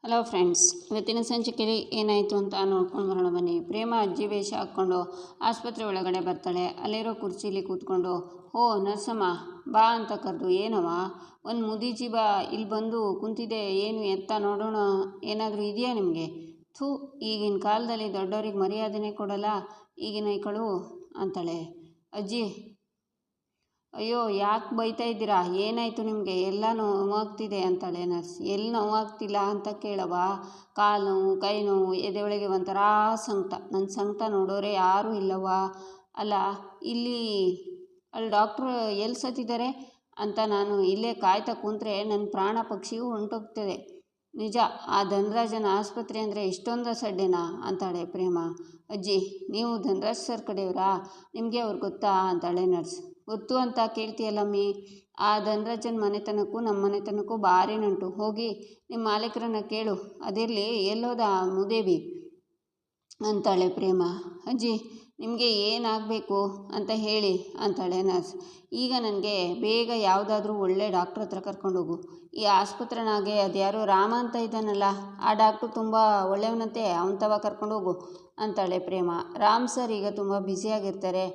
Hello friends, ಇವತ್ತಿನ ಸಂಚಿಕೆಯಲ್ಲಿ ಏನಾಯಿತು ಅಂತ ನೋಡ್ಕೊಂಡು ಬರೋಣ ಬನ್ನಿ. ಪ್ರೇಮ ಅಜ್ಜಿ ವೇಷ ಹಾಕ್ಕೊಂಡು ಆಸ್ಪತ್ರೆ ಒಳಗಡೆ ಬರ್ತಾಳೆ. ಅಲ್ಲಿರೋ ಕುರ್ಚಿಲಿ ಕೂತ್ಕೊಂಡು, ಓ ನರ್ಸಮ್ಮ ಬಾ ಅಂತ ಕರೆದು, ಏನವ ಒಂದು ಮುದಿ ಜೀವ ಇಲ್ಲಿ ಬಂದು ಕುಂತಿದೆ, ಏನು ಎತ್ತ ನೋಡೋಣ, ಏನಾದರೂ ಇದೆಯಾ ನಿಮಗೆ? ಥೂ, ಈಗಿನ ಕಾಲದಲ್ಲಿ ದೊಡ್ಡವ್ರಿಗೆ ಮರ್ಯಾದೆನೇ ಕೊಡಲ್ಲ ಈಗಿನ ಐಕಳು ಅಂತಾಳೆ. ಅಜ್ಜಿ, ಅಯ್ಯೋ ಯಾಕೆ ಬೈತಾ ಇದ್ದೀರಾ, ಏನಾಯಿತು ನಿಮಗೆ, ಎಲ್ಲ ನೋವಾಗ್ತಿದೆ ಅಂತಾಳೆ ನರ್ಸ್. ಎಲ್ಲಿ ನೋವಾಗ್ತಿಲ್ಲ ಅಂತ ಕೇಳವ, ಕಾಲು ನೋವು, ಕೈ ನೋವು, ಎದೆ ಒಳಗೆ ಒಂಥರ ಸಂಕಟ. ನನ್ನ ಸಂಕಟ ನೋಡೋರೆ ಯಾರೂ ಇಲ್ಲವ. ಅಲ್ಲ ಅಲ್ಲಿ ಡಾಕ್ಟ್ರು ಎಲ್ಲಿ ಸತ್ತಿದ್ದಾರೆ ಅಂತ ನಾನು ಇಲ್ಲೇ ಕಾಯ್ತಾ ಕೂತ್ರೆ ನನ್ನ ಪ್ರಾಣ ಪಕ್ಷಿಯೂ ಹೊಂಟೋಗ್ತದೆ. ನಿಜ, ಆ ಧನರಾಜನ ಆಸ್ಪತ್ರೆ ಅಂದರೆ ಇಷ್ಟೊಂದು ಸಡ್ಡೆನಾ ಅಂತಾಳೆ ಪ್ರೇಮ. ಅಜ್ಜಿ, ನೀವು ಧನರಾಜ್ ಸರ್ ಕಡೆಯವರಾ, ನಿಮಗೆ ಅವ್ರು ಗೊತ್ತಾ ಅಂತಾಳೆ ನರ್ಸ್. ಗೊತ್ತು ಅಂತ ಕೇಳ್ತೀಯಲ್ಲಮ್ಮಿ, ಆ ಧನರಾಜನ ಮನೆತನಕ್ಕೂ ನಮ್ಮ ಮನೆತನಕ್ಕೂ ಭಾರಿ ನಂಟು. ಹೋಗಿ ನಿಮ್ಮ ಮಾಲೀಕರನ್ನ ಕೇಳು. ಅದಿರಲಿ, ಎಲ್ಲೋದ ಮುದೇವಿ ಅಂತಾಳೆ ಪ್ರೇಮ. ಅಜ್ಜಿ, ನಿಮಗೆ ಏನಾಗಬೇಕು ಅಂತ ಹೇಳಿ ಅಂತಾಳೆ ನರ್ಸ್. ಈಗ ನನಗೆ ಬೇಗ ಯಾವುದಾದ್ರೂ ಒಳ್ಳೆ ಡಾಕ್ಟ್ರ್ ಹತ್ರ ಕರ್ಕೊಂಡೋಗು. ಈ ಆಸ್ಪತ್ರೆನಾಗೆ ಅದ್ಯಾರೋ ರಾಮ ಅಂತ ಇದ್ದಾನಲ್ಲ, ಆ ಡಾಕ್ಟ್ರು ತುಂಬ ಒಳ್ಳೆಯವನಂತೆ, ಅವನ ತವ ಕರ್ಕೊಂಡೋಗು ಅಂತಾಳೆ ಪ್ರೇಮ. ರಾಮ್ ಸರ್ ಈಗ ತುಂಬ ಬ್ಯುಸಿಯಾಗಿರ್ತಾರೆ,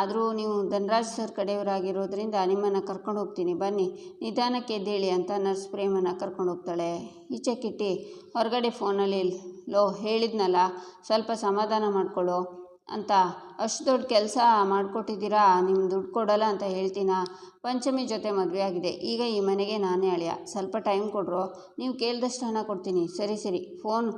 ಆದರೂ ನೀವು ಧನರಾಜ್ ಸರ್ ಕಡೆಯವರಾಗಿರೋದ್ರಿಂದ ನಿಮ್ಮನ್ನು ಕರ್ಕೊಂಡು ಹೋಗ್ತೀನಿ, ಬನ್ನಿ, ನಿಧಾನಕ್ಕೆ ಎದ್ದೇಳಿ ಅಂತ ನರ್ಸ್ ಪ್ರೇಮನ ಕರ್ಕೊಂಡು ಹೋಗ್ತಾಳೆ. ಈಚೆ ಕಿಟ್ಟಿ ಹೊರಗಡೆ ಫೋನಲ್ಲಿ, ಲೋ ಹೇಳಿದ್ನಲ್ಲ ಸ್ವಲ್ಪ ಸಮಾಧಾನ ಮಾಡ್ಕೊಳ್ಳೋ ಅಂತ, ಅಷ್ಟು ದೊಡ್ಡ ಕೆಲಸ ಮಾಡಿಕೊಟ್ಟಿದ್ದೀರಾ, ನಿಮ್ಮ ದುಡ್ಡು ಕೊಡೋಲ್ಲ ಅಂತ ಹೇಳ್ತೀನಾ? ಪಂಚಮಿ ಜೊತೆ ಮದುವೆ ಆಗಿದೆ, ಈಗ ಈ ಮನೆಗೆ ನಾನೇ ಅಳಿಯ, ಸ್ವಲ್ಪ ಟೈಮ್ ಕೊಡ್ರೋ, ನೀವು ಕೇಳಿದಷ್ಟು ಹಣ ಕೊಡ್ತೀನಿ. ಸರಿ ಫೋನ್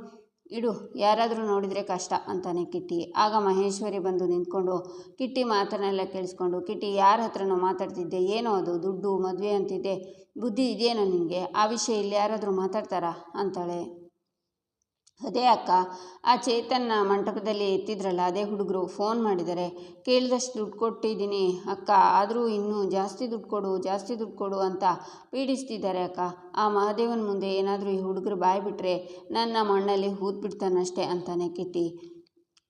ಇಡು, ಯಾರಾದರೂ ನೋಡಿದರೆ ಕಷ್ಟ ಅಂತಾನೆ ಕಿಟ್ಟಿ. ಆಗ ಮಹೇಶ್ವರಿ ಬಂದು ನಿಂತ್ಕೊಂಡು ಕಿಟ್ಟಿ ಮಾತನ್ನೆಲ್ಲ ಕೇಳಿಸ್ಕೊಂಡು, ಕಿಟ್ಟಿ ಯಾರ ಹತ್ರನೋ ಮಾತಾಡ್ತಿದ್ದೆ, ಏನೋ ಅದು ದುಡ್ಡು ಮದುವೆ ಅಂತಿದ್ದೆ, ಬುದ್ಧಿ ಇದೆಯೇನೋ ನಿನಗೆ, ಆ ವಿಷಯ ಇಲ್ಲಿ ಯಾರಾದರೂ ಮಾತಾಡ್ತಾರಾ ಅಂತಾಳೆ. ಅದೇ ಅಕ್ಕ, ಆ ಚೇತನ್ನ ಮಂಟಪದಲ್ಲಿ ಎತ್ತಿದ್ರಲ್ಲ, ಅದೇ ಹುಡುಗರು ಫೋನ್ ಮಾಡಿದ್ದಾರೆ, ಕೇಳಿದಷ್ಟು ದುಡ್ಡು ಕೊಟ್ಟಿದ್ದೀನಿ ಅಕ್ಕ, ಆದರೂ ಇನ್ನೂ ಜಾಸ್ತಿ ದುಡ್ಡು ಕೊಡು ಅಂತ ಪೀಡಿಸ್ತಿದ್ದಾರೆ ಅಕ್ಕ. ಆ ಮಹಾದೇವನ ಮುಂದೆ ಏನಾದರೂ ಈ ಹುಡುಗರು ಬಾಯಿ ಬಿಟ್ಟರೆ ನನ್ನ ಮಣ್ಣಲ್ಲಿ ಹೂದ್ಬಿಡ್ತಾನಷ್ಟೇ ಅಂತಾನೆ ಕಿಟ್ಟಿ.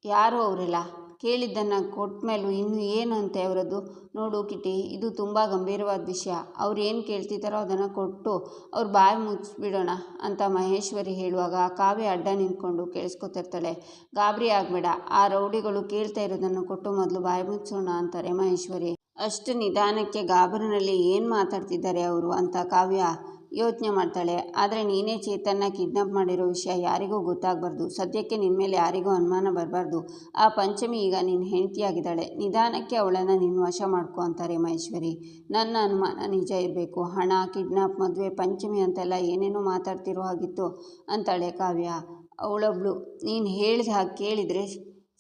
ಯಾರೋ ಅವರೆಲ್ಲ, ಕೇಳಿದ್ದನ್ನು ಕೊಟ್ಟ ಮೇಲೂ ಇನ್ನೂ ಏನು ಅಂತೆ ಅವರದ್ದು? ನೋಡು ಕಿಟ್ಟಿ, ಇದು ತುಂಬ ಗಂಭೀರವಾದ ವಿಷಯ, ಅವ್ರು ಏನು ಕೇಳ್ತಿದ್ದಾರೋ ಅದನ್ನು ಕೊಟ್ಟು ಅವ್ರ ಬಾಯಿ ಮುಚ್ಚಿಬಿಡೋಣ ಅಂತ ಮಹೇಶ್ವರಿ ಹೇಳುವಾಗ ಕಾವ್ಯ ಅಡ್ಡ ನಿಂತ್ಕೊಂಡು ಕೇಳಿಸ್ಕೊತಿರ್ತಾಳೆ. ಗಾಬರಿ ಆಗಬೇಡ, ಆ ರೌಡಿಗಳು ಕೇಳ್ತಾ ಇರೋದನ್ನು ಕೊಟ್ಟು ಮೊದಲು ಬಾಯಿ ಮುಚ್ಚೋಣ ಅಂತಾರೆ ಮಹೇಶ್ವರಿ. ಅಷ್ಟು ನಿಧಾನಕ್ಕೆ ಗಾಬರಿನಲ್ಲಿ ಏನು ಮಾತಾಡ್ತಿದ್ದಾರೆ ಅವರು ಅಂತ ಕಾವ್ಯ ಯೋಚನೆ ಮಾಡ್ತಾಳೆ. ಆದರೆ ನೀನೇ ಚೇತನ್ನ ಕಿಡ್ನಾಪ್ ಮಾಡಿರೋ ವಿಷಯ ಯಾರಿಗೂ ಗೊತ್ತಾಗಬಾರ್ದು, ಸದ್ಯಕ್ಕೆ ನಿನ್ನ ಮೇಲೆ ಯಾರಿಗೂ ಅನುಮಾನ ಬರಬಾರ್ದು. ಆ ಪಂಚಮಿ ಈಗ ನಿನ್ನ ಹೆಂಡತಿಯಾಗಿದ್ದಾಳೆ, ನಿಧಾನಕ್ಕೆ ಅವಳನ್ನು ನೀನು ವಶ ಮಾಡ್ಕೊ ಅಂತಾರೆ ಮಹೇಶ್ವರಿ. ನನ್ನ ಅನುಮಾನ ನಿಜ ಇರಬೇಕು, ಹಣ, ಕಿಡ್ನಾಪ್, ಮದುವೆ, ಪಂಚಮಿ ಅಂತೆಲ್ಲ ಏನೇನೋ ಮಾತಾಡ್ತಿರೋ ಹಾಗಿತ್ತು ಅಂತಾಳೆ ಕಾವ್ಯ. ಅವಳೊಬ್ಳು, ನೀನು ಹೇಳಿದ ಹಾಗೆ ಕೇಳಿದರೆ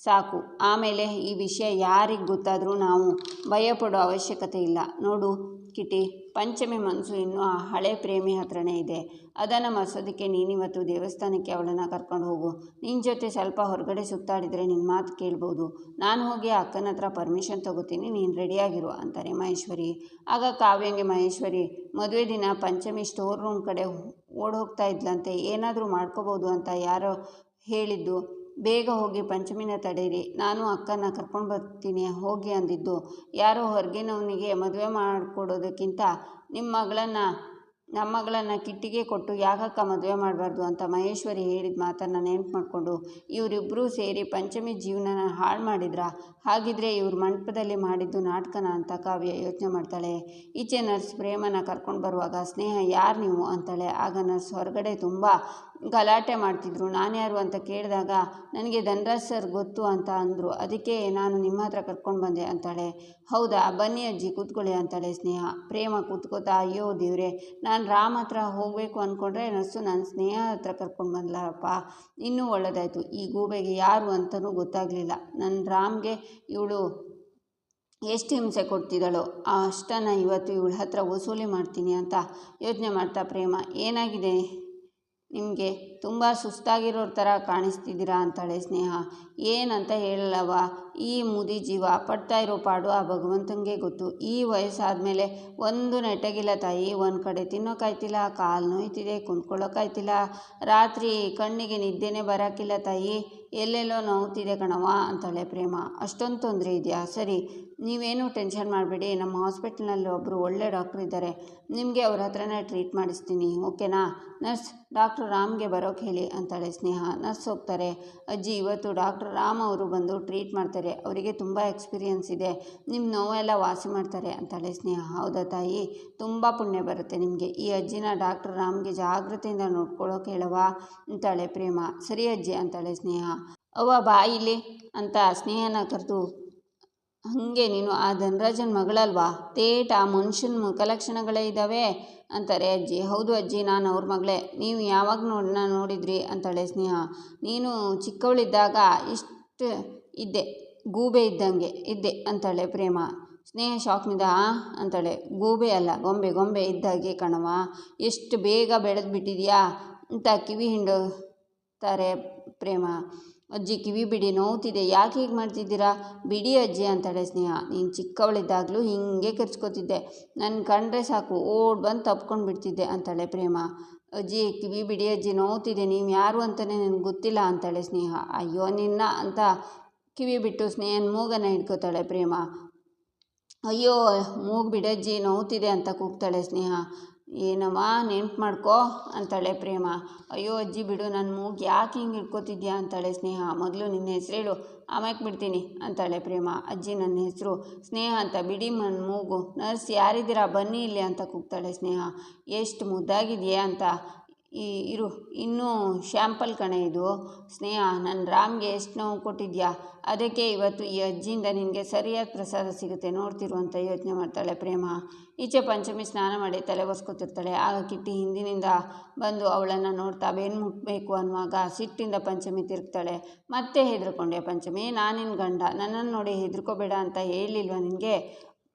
ಸಾಕು, ಆಮೇಲೆ ಈ ವಿಷಯ ಯಾರಿಗೆ ಗೊತ್ತಾದರೂ ನಾವು ಭಯಪಡೋ ಅವಶ್ಯಕತೆ ಇಲ್ಲ. ನೋಡು ಕಿಟ್ಟಿ, ಪಂಚಮಿ ಮನಸ್ಸು ಇನ್ನೂ ಆ ಹಳೆ ಪ್ರೇಮಿ ಹತ್ರನೇ ಇದೆ, ಅದನ್ನು ಮರೆಸೋದಕ್ಕೆ ನೀನಿವತ್ತು ದೇವಸ್ಥಾನಕ್ಕೆ ಅವಳನ್ನು ಕರ್ಕೊಂಡು ಹೋಗು. ನಿನ್ನ ಜೊತೆ ಸ್ವಲ್ಪ ಹೊರಗಡೆ ಸುತ್ತಾಡಿದರೆ ನಿನ್ನ ಮಾತು ಕೇಳ್ಬೋದು. ನಾನು ಹೋಗಿ ಅಕ್ಕನ ಹತ್ರ ಪರ್ಮಿಷನ್ ತೊಗೋತೀನಿ, ನೀನು ರೆಡಿಯಾಗಿರು ಅಂತಾರೆ ಮಹೇಶ್ವರಿ. ಆಗ ಕಾವ್ಯಂಗೆ ಮಹೇಶ್ವರಿ ಮದುವೆ ದಿನ ಪಂಚಮಿ ಸ್ಟೋರ್ ರೂಮ್ ಕಡೆ ಓಡೋಗ್ತಾ ಇದ್ಲಂತೆ, ಏನಾದರೂ ಮಾಡ್ಕೋಬೋದು ಅಂತ ಯಾರೋ ಹೇಳಿದ್ದು, ಬೇಗ ಹೋಗಿ ಪಂಚಮಿನ ತಡೀರಿ, ನಾನು ಅಕ್ಕನ ಕರ್ಕೊಂಡು ಬರ್ತೀನಿ ಹೋಗಿ ಅಂದಿದ್ದು. ಯಾರೋ ಹೊರಗಿನವನಿಗೆ ಮದುವೆ ಮಾಡಿಕೊಡೋದಕ್ಕಿಂತ ನಮ್ಮ ಮಗಳನ್ನು ಕಿಟ್ಟಿಗೆ ಕೊಟ್ಟು ಯಾಕಕ್ಕ ಮದುವೆ ಮಾಡಬಾರ್ದು ಅಂತ ಮಹೇಶ್ವರಿ ಹೇಳಿದ ಮಾತನ್ನು ನೆನಪು ಮಾಡಿಕೊಂಡು, ಇವರಿಬ್ಬರೂ ಸೇರಿ ಪಂಚಮಿ ಜೀವನನ ಹಾಳು ಮಾಡಿದ್ರಾ? ಹಾಗಿದ್ರೆ ಇವ್ರ ಮಂಟಪದಲ್ಲಿ ಮಾಡಿದ್ದು ನಾಟಕನ ಅಂತ ಕಾವ್ಯ ಯೋಚನೆ ಮಾಡ್ತಾಳೆ. ಈಚೆ ನರ್ಸ್ ಪ್ರೇಮನ ಕರ್ಕೊಂಡು ಬರುವಾಗ, ಸ್ನೇಹ ಯಾರು ನೀವು ಅಂತಾಳೆ. ಆಗ ನರ್ಸ್ ಹೊರಗಡೆ ತುಂಬ ಗಲಾಟೆ ಮಾಡ್ತಿದ್ರು, ನಾನ್ಯಾರು ಅಂತ ಕೇಳಿದಾಗ ನನಗೆ ಧನರಾಜ್ ಸರ್ ಗೊತ್ತು ಅಂತ ಅಂದರು, ಅದಕ್ಕೆ ನಾನು ನಿಮ್ಮ ಹತ್ರ ಕರ್ಕೊಂಡು ಬಂದೆ ಅಂತಾಳೆ. ಹೌದಾ, ಬನ್ನಿ ಅಜ್ಜಿ ಕೂತ್ಕೊಳ್ಳಿ ಅಂತಾಳೆ ಸ್ನೇಹ. ಪ್ರೇಮ ಕೂತ್ಕೋತಾ, ಅಯ್ಯೋ ದೇವ್ರೆ, ನಾನು ರಾಮ್ ಹತ್ರ ಹೋಗಬೇಕು ಅಂದ್ಕೊಂಡ್ರೆ ನರ್ಸು ನನ್ನ ಸ್ನೇಹ ಹತ್ರ ಕರ್ಕೊಂಡು ಬಂದ್ಲಪ್ಪ, ಇನ್ನೂ ಒಳ್ಳೆದಾಯಿತು, ಈ ಗೂಬೆಗೆ ಯಾರು ಅಂತಲೂ ಗೊತ್ತಾಗಲಿಲ್ಲ, ನನ್ನ ರಾಮ್ಗೆ ಇವಳು ಎಷ್ಟು ಹಿಂಸೆ ಕೊಡ್ತಿದ್ದಾಳೋ ಅಷ್ಟನ್ನು ಇವತ್ತು ಇವಳ ಹತ್ರ ವಸೂಲಿ ಮಾಡ್ತೀನಿ ಅಂತ ಯೋಚನೆ ಮಾಡ್ತಾ ಪ್ರೇಮ, ಏನಾಗಿದೆ ನಿಮಗೆ, ತುಂಬ ಸುಸ್ತಾಗಿರೋರ ಥರ ಕಾಣಿಸ್ತಿದ್ದೀರಾ ಅಂತಾಳೆ ಸ್ನೇಹ. ಏನಂತ ಹೇಳಲ್ಲವ, ಈ ಮುದಿ ಜೀವ ಪಡ್ತಾ ಇರೋ ಪಾಡು ಆ ಭಗವಂತನಿಗೆ ಗೊತ್ತು. ಈ ವಯಸ್ಸಾದಮೇಲೆ ಒಂದು ನೆಟ್ಟಗಿಲ್ಲ ತಾಯಿ, ಒಂದು ಕಡೆ ತಿನ್ನೋಕ್ಕಾಯ್ತಿಲ್ಲ, ಕಾಲು ನೋಯ್ತಿದೆ, ಕುಂತ್ಕೊಳ್ಳೋಕ್ಕಾಯ್ತಿಲ್ಲ, ರಾತ್ರಿ ಕಣ್ಣಿಗೆ ನಿದ್ದೆನೇ ಬರೋಕ್ಕಿಲ್ಲ ತಾಯಿ, ಎಲ್ಲೆಲ್ಲೋ ನೋವ್ತಿದೆ ಕಣವ ಅಂತಾಳೆ ಪ್ರೇಮ. ಅಷ್ಟೊಂದು ತೊಂದರೆ ಇದೆಯಾ? ಸರಿ, ನೀವೇನು ಟೆನ್ಷನ್ ಮಾಡಬೇಡಿ, ನಮ್ಮ ಹಾಸ್ಪಿಟ್ಲ್ನಲ್ಲಿ ಒಬ್ಬರು ಒಳ್ಳೆ ಡಾಕ್ಟ್ರ್ ಇದ್ದಾರೆ, ನಿಮಗೆ ಅವ್ರ ಹತ್ರನೇ ಟ್ರೀಟ್ ಮಾಡಿಸ್ತೀನಿ, ಓಕೆನಾ? ನರ್ಸ್, ಡಾಕ್ಟ್ರ್ ರಾಮ್ಗೆ ಬರೋಕ್ಕೆ ಹೇಳಿ ಅಂತಾಳೆ ಸ್ನೇಹ. ನರ್ಸ್ ಹೋಗ್ತಾರೆ. ಅಜ್ಜಿ, ಇವತ್ತು ಡಾಕ್ಟ್ರ್ ರಾಮ್ ಅವರು ಬಂದು ಟ್ರೀಟ್ ಮಾಡ್ತಾರೆ, ಅವರಿಗೆ ತುಂಬ ಎಕ್ಸ್ಪೀರಿಯನ್ಸ್ ಇದೆ, ನಿಮ್ಮ ನೋವೆಲ್ಲ ವಾಸಿ ಮಾಡ್ತಾರೆ ಅಂತಾಳೆ ಸ್ನೇಹ. ಹೌದಾ ತಾಯಿ, ತುಂಬ ಪುಣ್ಯ ಬರುತ್ತೆ ನಿಮಗೆ. ಈ ಅಜ್ಜಿನ ಡಾಕ್ಟ್ರ್ ರಾಮ್ಗೆ ಜಾಗ್ರತೆಯಿಂದ ನೋಡ್ಕೊಳ್ಳೋಕೆ ಹೇಳವಾ ಅಂತಾಳೆ ಪ್ರೇಮ. ಸರಿ ಅಜ್ಜಿ ಅಂತಾಳೆ ಸ್ನೇಹ. ಅವ್ವ ಬಾ ಇಲ್ಲಿ ಅಂತ ಸ್ನೇಹನ ಕರೆದು, ಹಾಗೆ ನೀನು ಆ ಧನರಾಜನ ಮಗಳಲ್ವಾ? ತೇಟ ಆ ಮನುಷ್ಯನ ಮುಖಲಕ್ಷಣಗಳೇ ಇದ್ದಾವೆ ಅಂತಾರೆ ಅಜ್ಜಿ. ಹೌದು ಅಜ್ಜಿ, ನಾನು ಅವ್ರ ಮಗಳೇ. ನೀವು ಯಾವಾಗ ನೋಡಿದ್ರಿ ಅಂತಾಳೆ ಸ್ನೇಹ. ನೀನು ಚಿಕ್ಕವಳಿದ್ದಾಗ ಇಷ್ಟು ಇದ್ದೆ, ಗೂಬೆ ಇದ್ದಂಗೆ ಇದ್ದೆ ಅಂತಾಳೆ ಪ್ರೇಮ. ಸ್ನೇಹ ಶಾಕ್ನಿಂದ ಅಂತಾಳೆ. ಗೂಬೆ ಅಲ್ಲ, ಗೊಂಬೆ ಇದ್ದಾಗೆ ಕಣವ, ಎಷ್ಟು ಬೇಗ ಬೆಳೆದು ಬಿಟ್ಟಿದೆಯಾ ಅಂತ ಕಿವಿ ಹಿಂಡುತ್ತಾರೆ ಪ್ರೇಮ. ಅಜ್ಜಿ ಕಿವಿ ಬಿಡಿ, ನೋವ್ತಿದೆ, ಯಾಕೆ ಹೀಗೆ ಮಾಡ್ತಿದ್ದೀರಾ? ಬಿಡಿ ಅಜ್ಜಿ ಅಂತಾಳೆ ಸ್ನೇಹ. ನೀನು ಚಿಕ್ಕವಳಿದ್ದಾಗಲೂ ಹೀಗೆ ಕಿರ್ಚ್ಕೋತಿದ್ದೆ, ನನ್ನ ಕಂಡ್ರೆ ಸಾಕು ಓಡ್ ಬಂದು ತಪ್ಕೊಂಡು ಬಿಡ್ತಿದ್ದೆ ಅಂತಾಳೆ ಪ್ರೇಮ. ಅಜ್ಜಿ ಕಿವಿ ಬಿಡಿ ಅಜ್ಜಿ, ನೋವ್ತಿದೆ, ನೀವು ಯಾರು ಅಂತಲೇ ನನಗೆ ಗೊತ್ತಿಲ್ಲ ಅಂತಾಳೆ ಸ್ನೇಹ. ಅಯ್ಯೋ ನಿನ್ನ ಅಂತ ಕಿವಿ ಬಿಟ್ಟು ಸ್ನೇಹನ ಮೂಗನ್ನು ಹಿಡ್ಕೋತಾಳೆ ಪ್ರೇಮ. ಅಯ್ಯೋ ಮೂಗು ಬಿಡಜ್ಜಿ, ನೋವ್ತಿದೆ ಅಂತ ಕೂಗ್ತಾಳೆ ಸ್ನೇಹ. ಏನಮ್ಮ ನೆನ್ಪು ಮಾಡ್ಕೋ ಅಂತಾಳೆ ಪ್ರೇಮ. ಅಯ್ಯೋ ಅಜ್ಜಿ ಬಿಡು, ನನ್ನ ಮೂಗು ಯಾಕೆ ಹಿಂಗೆ ಹಿಡ್ಕೋತಿದ್ಯಾ ಅಂತಾಳೆ ಸ್ನೇಹ. ಮೊದಲು ನಿನ್ನ ಹೆಸರು ಹೇಳು, ಆಮ್ಯಾಕೆ ಬಿಡ್ತೀನಿ ಅಂತಾಳೆ ಪ್ರೇಮ. ಅಜ್ಜಿ ನನ್ನ ಹೆಸರು ಸ್ನೇಹ ಅಂತ, ಬಿಡಿ ನನ್ನ ಮೂಗು. ನರ್ಸ್ ಯಾರಿದ್ದೀರಾ, ಬನ್ನಿ ಇಲ್ಲಿ ಅಂತ ಕೂಗ್ತಾಳೆ ಸ್ನೇಹ. ಎಷ್ಟು ಮುದ್ದಾಗಿದೆಯಾ ಅಂತ. ಇರು, ಇನ್ನೂ ಶ್ಯಾಂಪಲ್ ಕಣೆ ಇದು. ಸ್ನೇಹ, ನನ್ನ ರಾಮ್ಗೆ ಎಷ್ಟು ನೋವು ಕೊಟ್ಟಿದ್ಯಾ, ಅದಕ್ಕೆ ಇವತ್ತು ಈ ಅಜ್ಜಿಯಿಂದ ನಿನಗೆ ಸರಿಯಾದ ಪ್ರಸಾದ ಸಿಗುತ್ತೆ, ನೋಡ್ತಿರು ಅಂತ ಯೋಚನೆ ಮಾಡ್ತಾಳೆ ಪ್ರೇಮ. ಈಚೆ ಪಂಚಮಿ ಸ್ನಾನ ಮಾಡಿ ತಲೆ ಒರೆಸ್ಕೊತಿರ್ತಾಳೆ. ಆಗ ಕಿಟ್ಟಿ ಹಿಂದಿನಿಂದ ಬಂದು ಅವಳನ್ನು ನೋಡ್ತಾ ಬೆನ್ನು ಮುಟ್ಟಬೇಕು ಅನ್ನುವಾಗ ಸಿಟ್ಟಿಂದ ಪಂಚಮಿ ತಿರುಗ್ತಾಳೆ. ಮತ್ತೆ ಹೆದರ್ಕೊಂಡೆ ಪಂಚಮಿ, ನಾನಿನ್ನ ಗಂಡ, ನನ್ನನ್ನು ನೋಡಿ ಹೆದರ್ಕೋಬೇಡ ಅಂತ ಹೇಳಿಲ್ವ ನಿನಗೆ?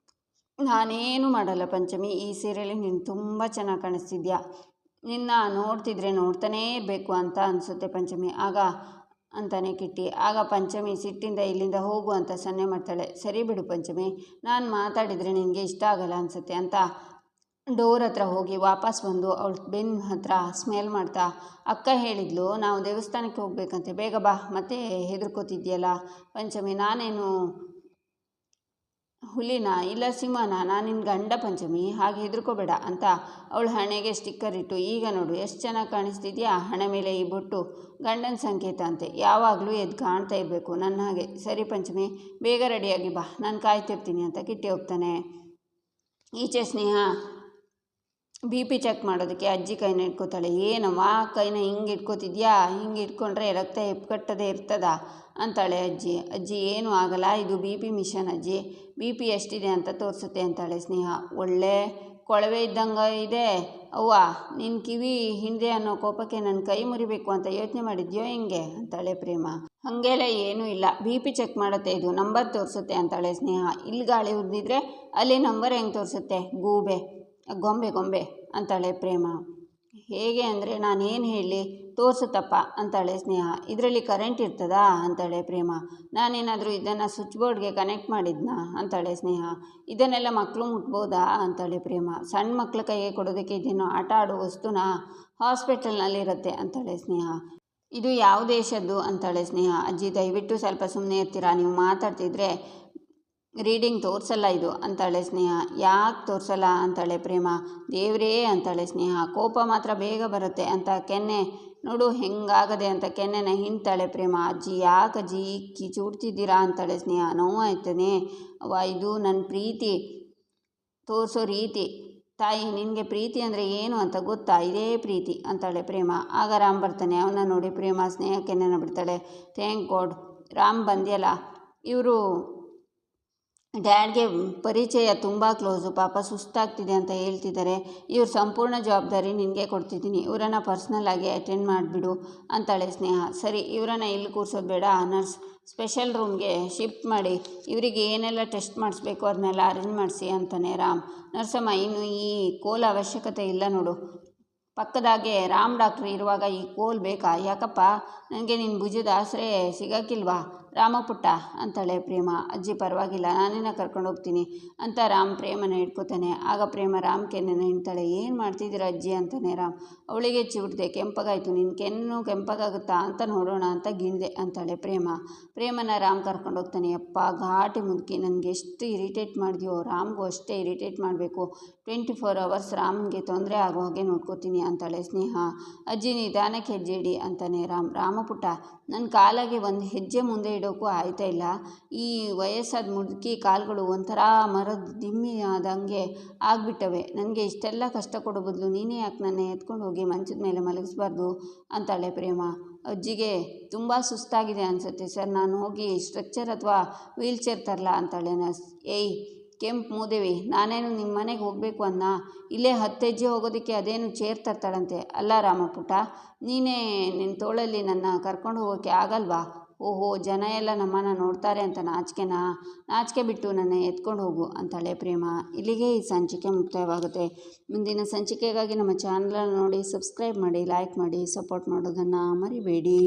ನಾನೇನು ಮಾಡಲ್ಲ ಪಂಚಮಿ, ಈ ಸೀರೆಯಲ್ಲಿ ನೀನು ತುಂಬ ಚೆನ್ನಾಗಿ ಕಾಣಿಸ್ತಿದ್ಯಾ, ನಿನ್ನ ನೋಡ್ತಿದ್ರೆ ನೋಡ್ತಾನೇ ಇರಬೇಕು ಅಂತ ಅನಿಸುತ್ತೆ ಪಂಚಮಿ. ಆಗ ಅಂತಾನೆ ಕಿಟ್ಟಿ. ಆಗ ಪಂಚಮಿ ಸಿಟ್ಟಿಂದ ಇಲ್ಲಿಂದ ಹೋಗು ಅಂತ ಸನ್ನೆ ಮಾಡ್ತಾಳೆ. ಸರಿ ಬಿಡು ಪಂಚಮಿ, ನಾನು ಮಾತಾಡಿದರೆ ನಿನಗೆ ಇಷ್ಟ ಆಗಲ್ಲ ಅನಿಸುತ್ತೆ ಅಂತ ಡೋರ್ ಹತ್ರ ಹೋಗಿ ವಾಪಸ್ ಬಂದು ಅವಳ ಬೆನ್ನ ಹತ್ರ ಸ್ಮೆಲ್ ಮಾಡ್ತಾ, ಅಕ್ಕ ಹೇಳಿದ್ಲು ನಾವು ದೇವಸ್ಥಾನಕ್ಕೆ ಹೋಗ್ಬೇಕಂತೆ, ಬೇಗ ಬಾ, ಮತ್ತೆ ಹೆದರ್ಕೋತಿದ್ಯಲ್ಲ ಪಂಚಮಿ, ನಾನೇನು ಹುಲಿನ ಇಲ್ಲ ಸಿಂಹನ, ನಾನು ನಿನ್ನ ಗಂಡ ಪಂಚಮಿ, ಹಾಗೆ ಹೆದರ್ಕೋಬೇಡ ಅಂತ ಅವಳ ಹಣೆಗೆ ಸ್ಟಿಕ್ಕರ್ ಇಟ್ಟು, ಈಗ ನೋಡು ಎಷ್ಟು ಚೆನ್ನಾಗಿ ಕಾಣಿಸ್ತಿದ್ಯಾ, ಹಣೆ ಮೇಲೆ ಈ ಬೊಟ್ಟು ಗಂಡನ ಸಂಕೇತ ಅಂತೆ, ಯಾವಾಗಲೂ ಎದ್ದು ಕಾಣ್ತಾ ಇರಬೇಕು ನನ್ನ ಹಾಗೆ. ಸರಿ ಪಂಚಮಿ, ಬೇಗ ರೆಡಿಯಾಗಿ ಬಾ, ನಾನು ಕಾಯ್ತಿರ್ತೀನಿ ಅಂತ ಕಿಟ್ಟಿ ಹೋಗ್ತಾನೆ. ಈಚೆ ಸ್ನೇಹ BP ಚೆಕ್ ಮಾಡೋದಕ್ಕೆ ಅಜ್ಜಿ ಕೈನ ಇಟ್ಕೋತಾಳೆ. ಏನವ್ವ ಕೈನ ಹಿಂಗೆ ಇಟ್ಕೋತಿದ್ಯಾ, ಹಿಂಗೆ ಇಟ್ಕೊಂಡ್ರೆ ರಕ್ತ ಹೆಪ್ಪುಗಟ್ಟದೆ ಇರ್ತದ ಅಂತಾಳೆ ಅಜ್ಜಿ. ಅಜ್ಜಿ ಏನೂ ಆಗಲ್ಲ, ಇದು BP ಮಿಷನ್ ಅಜ್ಜಿ, BP ಎಷ್ಟಿದೆ ಅಂತ ತೋರಿಸುತ್ತೆ ಅಂತಾಳೆ ಸ್ನೇಹ. ಒಳ್ಳೆ ಕೊಳವೆ ಇದ್ದಂಗೆ ಇದೆ ಅವ್ವ, ನಿನ್ನ ಕಿವಿ ಹಿಂದೆ ಅನ್ನೋ ಕೋಪಕ್ಕೆ ನನ್ನ ಕೈ ಮುರಿಬೇಕು ಅಂತ ಯೋಚನೆ ಮಾಡಿದ್ಯೋ ಹಿಂಗೆ ಅಂತಾಳೆ ಪ್ರೇಮ. ಹಾಗೆಲ್ಲ ಏನೂ ಇಲ್ಲ, BP ಚೆಕ್ ಮಾಡುತ್ತೆ, ಇದು ನಂಬರ್ ತೋರಿಸುತ್ತೆ ಅಂತಾಳೆ ಸ್ನೇಹ. ಇಲ್ಲಿ ಗಾಳಿ ಉರಿದಿದ್ರೆ ಅಲ್ಲಿ ನಂಬರ್ ಹೆಂಗೆ ತೋರಿಸುತ್ತೆ, ಗೂಬೆ ಗೊಂಬೆ ಅಂತಾಳೆ ಪ್ರೇಮ. ಹೇಗೆ ಅಂದರೆ ನಾನೇನು ಹೇಳಿ, ತೋರಿಸುತ್ತಪ್ಪ ಅಂತಾಳೆ ಸ್ನೇಹ. ಇದರಲ್ಲಿ ಕರೆಂಟ್ ಇರ್ತದಾ ಅಂತಾಳೆ ಪ್ರೇಮ. ನಾನೇನಾದರೂ ಇದನ್ನು ಸ್ವಿಚ್ ಬೋರ್ಡ್ಗೆ ಕನೆಕ್ಟ್ ಮಾಡಿದ್ನಾ ಅಂತಾಳೆ ಸ್ನೇಹ. ಇದನ್ನೆಲ್ಲ ಮಕ್ಕಳು ಮುಟ್ಬೋದಾ ಅಂತಾಳೆ ಪ್ರೇಮ. ಸಣ್ಣ ಮಕ್ಕಳ ಕೈಗೆ ಕೊಡೋದಕ್ಕೆ ಇದೇನೋ ಆಟ ಆಡೋ ವಸ್ತುನಾ, ಹಾಸ್ಪಿಟಲ್ನಲ್ಲಿರುತ್ತೆ ಅಂತಾಳೆ ಸ್ನೇಹ. ಇದು ಯಾವ ದೇಶದ್ದು ಅಂತಾಳೆ ಸ್ನೇಹ. ಅಜ್ಜಿ ದಯವಿಟ್ಟು ಸ್ವಲ್ಪ ಸುಮ್ಮನೆ ಇರ್ತೀರಾ, ನೀವು ಮಾತಾಡ್ತಿದ್ರೆ ರೀಡಿಂಗ್ ತೋರಿಸಲ್ಲ ಇದು ಅಂತಾಳೆ ಸ್ನೇಹ. ಯಾಕೆ ತೋರಿಸಲ್ಲ ಅಂತಾಳೆ ಪ್ರೇಮ. ದೇವ್ರೇ ಅಂತಾಳೆ ಸ್ನೇಹ. ಕೋಪ ಮಾತ್ರ ಬೇಗ ಬರುತ್ತೆ ಅಂತ ಕೆನ್ನೆ ನೋಡು ಹೆಂಗಾಗದೆ ಅಂತ ಕೆನ್ನೆನ ಹಿಂಡ್ತಾಳೆ ಪ್ರೇಮ. ಅಜ್ಜಿ ಯಾಕೆ ಅಜ್ಜಿ ಕಿಚುಡ್ತಿದ್ದೀರಾ ಅಂತಾಳೆ ಸ್ನೇಹ. ನೋವಾಯ್ತಾನೆ ಅವ್ವ, ಇದು ನನ್ನ ಪ್ರೀತಿ ತೋರಿಸೋ ರೀತಿ. ತಾಯಿ ನಿನಗೆ ಪ್ರೀತಿ ಅಂದರೆ ಏನು ಅಂತ ಗೊತ್ತಾ, ಇದೇ ಪ್ರೀತಿ ಅಂತಾಳೆ ಪ್ರೇಮ. ಆಗ ರಾಮ್ ಬರ್ತಾನೆ. ಅವನ್ನ ನೋಡಿ ಪ್ರೇಮ ಸ್ನೇಹ ಕೆನ್ನೆನ ಬಿಡ್ತಾಳೆ. ಥ್ಯಾಂಕ್ ಗಾಡ್ ರಾಮ್ ಬಂದ್ಯಲ್ಲ, ಇವರು ಡ್ಯಾಡ್ಗೆ ಪರಿಚಯ ತುಂಬ ಕ್ಲೋಸು, ಪಾಪ ಸುಸ್ತಾಗ್ತಿದೆ ಅಂತ ಹೇಳ್ತಿದ್ದಾರೆ, ಇವ್ರ ಸಂಪೂರ್ಣ ಜವಾಬ್ದಾರಿ ನಿನಗೆ ಕೊಡ್ತಿದ್ದೀನಿ, ಇವರನ್ನು ಪರ್ಸ್ನಲ್ಲಾಗಿ ಅಟೆಂಡ್ ಮಾಡಿಬಿಡು ಅಂತಾಳೆ ಸ್ನೇಹ. ಸರಿ, ಇವರನ್ನು ಇಲ್ಲಿ ಕೂರಿಸೋದು ಬೇಡ, ನರ್ಸ್ ಸ್ಪೆಷಲ್ ರೂಮ್ಗೆ ಶಿಫ್ಟ್ ಮಾಡಿ ಇವರಿಗೆ ಏನೆಲ್ಲ ಟೆಸ್ಟ್ ಮಾಡಿಸ್ಬೇಕು ಅದನ್ನೆಲ್ಲ ಅರೇಂಜ್ ಮಾಡಿಸಿ ಅಂತಾನೆ ರಾಮ್. ನರ್ಸಮ್ಮ, ಇನ್ನು ಈ ಕೋಲ್ ಅವಶ್ಯಕತೆ ಇಲ್ಲ ನೋಡು, ಪಕ್ಕದಾಗೆ ರಾಮ್ ಡಾಕ್ಟ್ರ್ ಇರುವಾಗ ಈ ಕೋಲ್ ಬೇಕಾ, ಯಾಕಪ್ಪ ನನಗೆ ನಿನ್ನ ಭುಜದ ಆಸರೆ ಸಿಗೋಕ್ಕಿಲ್ವಾ? ರಾಮ ಪುಟ್ಟ ಅಂತಾಳೆ ಪ್ರೇಮ. ಅಜ್ಜಿ ಪರವಾಗಿಲ್ಲ, ನಾನೇನ ಕರ್ಕೊಂಡು ಹೋಗ್ತೀನಿ ಅಂತ ರಾಮ್ ಪ್ರೇಮನ ಹಿಡ್ಕೋತಾನೆ. ಆಗ ಪ್ರೇಮ ರಾಮ್ ಕೆನ್ನೆನ ಹಿಂಡ್ತಾಳೆ. ಏನು ಮಾಡ್ತಿದ್ದೀರಾ ಅಜ್ಜಿ ಅಂತಾನೆ ರಾಮ್. ಅವಳಿಗೆ ಚಿವುಟ್ದೆ. ಕೆಂಪಗಾಯಿತು, ನಿನ್ನ ಕೆನ್ನು ಕೆಂಪಗಾಗುತ್ತಾ ಅಂತ ನೋಡೋಣ ಅಂತ ಗಿಣ್ದೆ ಅಂತಾಳೆ ಪ್ರೇಮನ ರಾಮ್ ಕರ್ಕೊಂಡು ಹೋಗ್ತಾನೆ. ಅಪ್ಪ ಘಾಟಿ ಮುದುಕಿ, ನನಗೆ ಎಷ್ಟು ಇರಿಟೇಟ್ ಮಾಡಿದ್ಯೋ ರಾಮ್ಗೂ ಅಷ್ಟೇ ಇರಿಟೇಟ್ ಮಾಡಬೇಕು. 24 hours ರಾಮ್ಗೆ ತೊಂದರೆ ಆಗೋ ಹಾಗೆ ನೋಡ್ಕೋತೀನಿ ಅಂತಾಳೆ ಸ್ನೇಹ. ಅಜ್ಜಿ ನಿಧಾನಕ್ಕೆ ಹೆಜ್ಜೆ ಇಡಿ ಅಂತಾನೆ ರಾಮ ಪುಟ್ಟ, ನನ್ನ ಕಾಲಾಗೆ ಒಂದು ಹೆಜ್ಜೆ ಮುಂದೆ ಇಡೋಕ್ಕೂ ಆಯ್ತಾ ಇಲ್ಲ. ಈ ವಯಸ್ಸಾದ ಮುದುಕಿ ಕಾಲುಗಳು ಒಂಥರ ಮರದ ದಿಮ್ಮಿ ಆದಂಗೆ ಆಗಿಬಿಟ್ಟವೆ. ನನಗೆ ಇಷ್ಟೆಲ್ಲ ಕಷ್ಟ ಕೊಡೋ ಬದಲು ನೀನೇ ಯಾಕೆ ನನ್ನ ಎತ್ಕೊಂಡು ಹೋಗಿ ಮಂಚದ ಮೇಲೆ ಮಲಗಿಸ್ಬಾರ್ದು ಅಂತಾಳೆ ಪ್ರೇಮ. ಅಜ್ಜಿಗೆ ತುಂಬ ಸುಸ್ತಾಗಿದೆ ಅನಿಸುತ್ತೆ ಸರ್, ನಾನು ಹೋಗಿ ಸ್ಟ್ರೆಚ್ಚರ್ ಅಥವಾ ವೀಲ್ ಚೇರ್ ತರಲ್ಲ ಅಂತಾಳೆ ನರ್ಸ್. ಏಯ್ ಕೆಂಪು ಮೂದೇವಿ, ನಾನೇನು ನಿಮ್ಮ ಮನೆಗೆ ಹೋಗಬೇಕು ಅನ್ನ? ಇಲ್ಲೇ 10 ಹೆಜ್ಜೆ ಹೋಗೋದಕ್ಕೆ ಅದೇನು ಚೇರ್ ತರ್ತಾಳಂತೆ. ಅಲ್ಲ ರಾಮಪುಟ್ಟ, ನೀನೇ ನಿನ್ನ ತೋಳಲ್ಲಿ ನನ್ನ ಕರ್ಕೊಂಡು ಹೋಗೋಕ್ಕೆ ಆಗಲ್ವಾ? ಓಹೋ, ಜನ ಎಲ್ಲ ನಮ್ಮನ್ನು ನೋಡ್ತಾರೆ ಅಂತ ನಾಚಿಕೆ ಬಿಟ್ಟು ನನ್ನ ಎತ್ಕೊಂಡು ಹೋಗು ಅಂತಾಳೆ ಪ್ರೇಮ. ಇಲ್ಲಿಗೆ ಈ ಸಂಚಿಕೆ ಮುಕ್ತಾಯವಾಗುತ್ತೆ. ಮುಂದಿನ ಸಂಚಿಕೆಗಾಗಿ ನಮ್ಮ ಚಾನಲನ್ನು ನೋಡಿ, ಸಬ್ಸ್ಕ್ರೈಬ್ ಮಾಡಿ, ಲೈಕ್ ಮಾಡಿ, ಸಪೋರ್ಟ್ ಮಾಡೋದನ್ನು ಮರಿಬೇಡಿ.